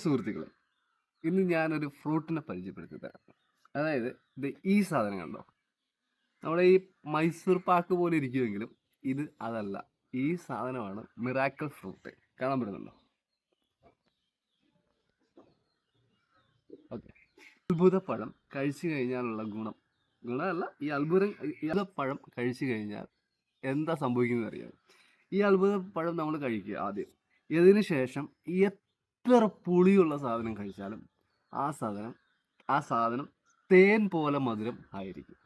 സുഹൃത്തുക്കളെ, ഇന്ന് ഞാനൊരു ഫ്രൂട്ടിനെ പരിചയപ്പെടുത്തി തരാം. അതായത് ഈ സാധനം കണ്ടോ, നമ്മുടെ ഈ മൈസൂർ പാക്ക് പോലെ ഇരിക്കുമെങ്കിലും ഇത് അതല്ല. ഈ സാധനമാണ് മിറാക്കിൾ ഫ്രൂട്ട്. കാണാൻ പറ്റുന്നുണ്ടോ? ഓക്കെ. അത്ഭുതപ്പഴം കഴിച്ചു കഴിഞ്ഞാലുള്ള ഗുണമല്ല, ഈ അത്ഭുതപ്പഴം കഴിച്ചു കഴിഞ്ഞാൽ എന്താ സംഭവിക്കുന്നത് അറിയാം. ഈ അത്ഭുതപ്പഴം നമ്മൾ കഴിക്കുക ആദ്യം. ഇതിന് ശേഷം എത്ര പുളിയുള്ള സാധനം കഴിച്ചാലും ആ സാധനം തേൻ പോലെ മധുരം ആയിരിക്കും.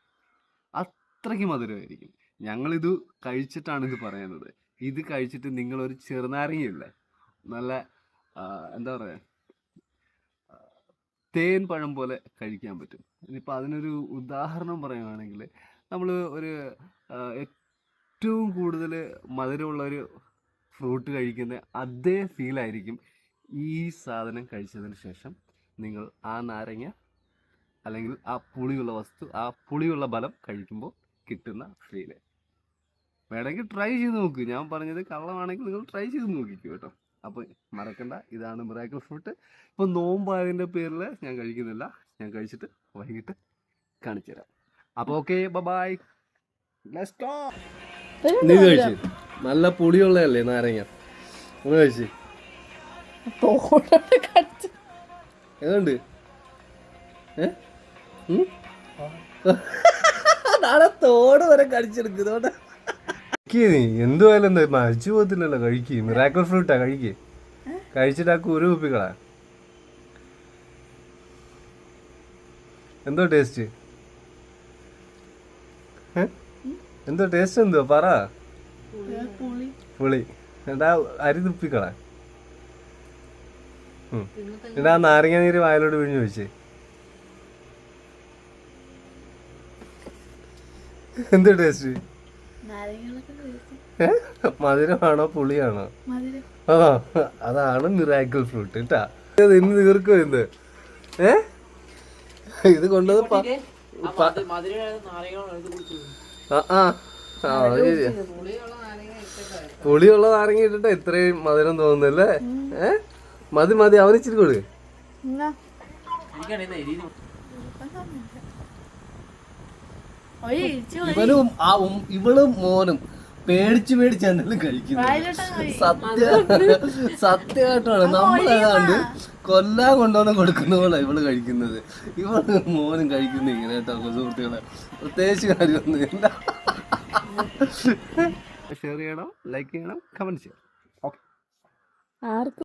അത്രയ്ക്ക് മധുരമായിരിക്കും. ഞങ്ങളിത് കഴിച്ചിട്ടാണ് ഇത് പറയുന്നത്. ഇത് കഴിച്ചിട്ട് നിങ്ങളൊരു ചെറുനാരങ്ങയില്ലേ, നല്ല എന്താ പറയുക, തേൻ പഴം പോലെ കഴിക്കാൻ പറ്റും. ഇനിയിപ്പോൾ അതിനൊരു ഉദാഹരണം പറയുകയാണെങ്കിൽ, നമ്മൾ ഒരു ഏറ്റവും കൂടുതൽ മധുരമുള്ളൊരു ഫ്രൂട്ട് കഴിക്കുന്ന അതേ ഫീലായിരിക്കും ഈ സാധനം കഴിച്ചതിന് ശേഷം നിങ്ങൾ ആ നാരങ്ങ അല്ലെങ്കിൽ ആ പുളിയുള്ള ബലം കഴിക്കുമ്പോൾ കിട്ടുന്ന ഫീല്. വേണമെങ്കിൽ ട്രൈ ചെയ്ത് നോക്കൂ. ഞാൻ പറഞ്ഞത് കള്ളമാണെങ്കിൽ നിങ്ങൾ ട്രൈ ചെയ്ത് നോക്കിക്കൂ കേട്ടോ. അപ്പോൾ മറക്കണ്ട, ഇതാണ് മിറാക്കിൾ ഫ്രൂട്ട്. ഇപ്പോൾ നോമ്പായതിൻ്റെ പേരിൽ ഞാൻ കഴിക്കുന്നില്ല. ഞാൻ കഴിച്ചിട്ട് വൈകിട്ട് കാണിച്ചു തരാം. അപ്പോൾ ഓക്കെ, ബൈ. Let's go. നീ കഴിച്ച് നല്ല പുളിയുള്ളതല്ലേ നാരങ്ങ, ഒന്ന് കഴിച്ച്. ഏതുണ്ട് നാളെ തോട് വരെ കടിച്ചെടുക്കുന്നോണ്ട് എന്തുവായാലും എന്താ മരിച്ചു പോകത്തില്ലല്ലോ. കഴിക്ക്, മിറാക്കിൾ ഫ്രൂട്ടാ, കഴിച്ചിട്ട് ആ കുരു കുപ്പിക്കളാ. എന്തോ ടേസ്റ്റ് എന്തോ പറ. പുളി എന്താ, അരി തുപ്പിക്കളാ. എന്നിട്ട് ആ നാരങ്ങ നീര് വായിലോട്ട് പിഴിഞ്ഞു വെച്ച്. എന്ത് ടേസ്റ്റ്? മധുരമാണോ പുളിയാണോ? അതാണ് മിറാക്കിൾ ഫ്രൂട്ട് കേട്ടാ. ഇന്ന് തീർക്കും എന്ത് ഇത് കൊണ്ടത് പുളിയുള്ള നാരങ്ങ ഇട്ടിട്ട് ഇത്രയും മധുരം തോന്നുന്നല്ലേ. മതി അവനിച്ചിരി കൊടു. ഇവളും മോനും പേടിച്ച് എന്തെങ്കിലും കഴിക്കുന്നത് സത്യമായിട്ടാണ്. നമ്മളേതാണ്ട് കൊല്ലാൻ കൊണ്ടുവന്ന് കൊടുക്കുന്ന പോലെ ഇവള് കഴിക്കുന്നത്. ഇവള് മോനും കഴിക്കുന്ന ഇങ്ങനെ കേട്ടോ സുഹൃത്തുക്കളെ. പ്രത്യേകിച്ച് കാര്യമൊന്നുമില്ല. ഷെയർ ചെയ്യണം, ലൈക്ക് ചെയ്യണം, കമന്റ് ചെയ്യണം. ഓക്കെ.